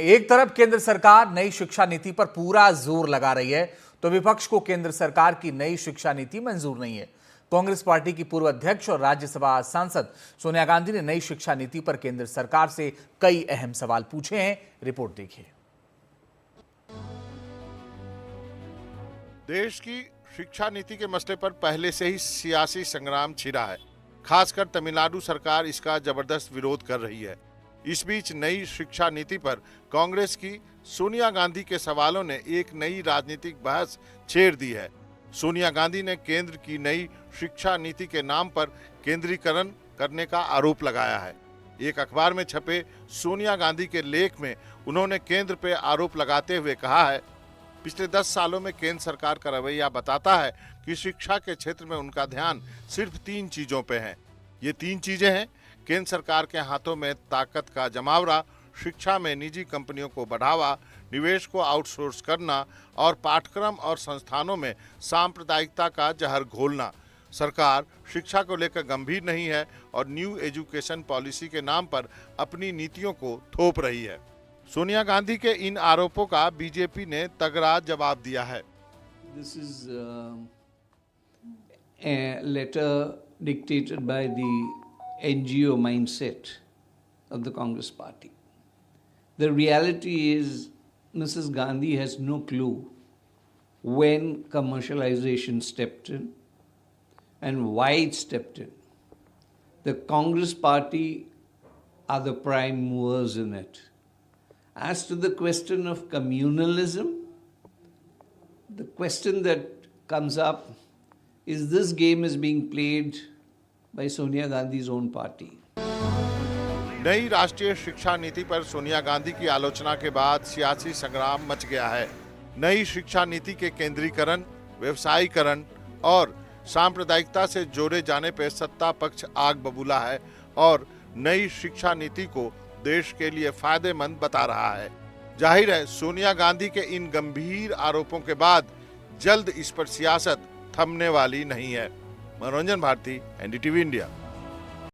एक तरफ केंद्र सरकार नई शिक्षा नीति पर पूरा जोर लगा रही है, तो विपक्ष को केंद्र सरकार की नई शिक्षा नीति मंजूर नहीं है। कांग्रेस पार्टी की पूर्व अध्यक्ष और राज्यसभा सांसद सोनिया गांधी ने नई शिक्षा नीति पर केंद्र सरकार से कई अहम सवाल पूछे हैं। रिपोर्ट देखिए। देश की शिक्षा नीति के मसले पर पहले से ही सियासी संग्राम छिड़ा है। खासकर तमिलनाडु सरकार इसका जबरदस्त विरोध कर रही है। इस बीच नई शिक्षा नीति पर कांग्रेस की सोनिया गांधी के सवालों ने एक नई राजनीतिक बहस छेड़ दी है। सोनिया गांधी ने केंद्र की नई शिक्षा नीति के नाम पर केंद्रीकरण करने का आरोप लगाया है। एक अखबार में छपे सोनिया गांधी के लेख में उन्होंने केंद्र पर आरोप लगाते हुए कहा है, पिछले 10 सालों में केंद्र सरकार का रवैया बताता है कि शिक्षा के क्षेत्र में उनका ध्यान सिर्फ 3 चीजों पे है। ये 3 चीजें हैं: केंद्र सरकार के हाथों में ताकत का जमावड़ा, शिक्षा में निजी कंपनियों को बढ़ावा, निवेश को आउटसोर्स करना और पाठ्यक्रम और संस्थानों में सांप्रदायिकता का जहर घोलना। सरकार शिक्षा को लेकर गंभीर नहीं है और न्यू एजुकेशन पॉलिसी के नाम पर अपनी नीतियों को थोप रही है। सोनिया गांधी के इन आरोपों का बीजेपी ने तगड़ा जवाब दिया है। This is a letter dictated by the NGO mindset of the Congress party. The reality is Mrs. Gandhi has no clue when commercialization stepped in and why it stepped in. The Congress party are the prime movers in it. As to the question of communalism, the question that comes up is this game is being played by Sonia Gandhi's own party. नई राष्ट्रीय शिक्षा नीति पर सोनिया गांधी की आलोचना के बाद सियासी संग्राम मच गया है। नई शिक्षा नीति के केंद्रीकरण, व्यवसायीकरण और सांप्रदायिकता से जोड़े जाने पर सत्ता पक्ष आग बबूला है और नई शिक्षा नीति को देश के लिए फायदेमंद बता रहा है। जाहिर है सोनिया गांधी के इन गंभीर आरोपों के बाद जल्द इस पर सियासत थमने वाली नहीं है। मनोरंजन भारती, एनडीटीवी इंडिया।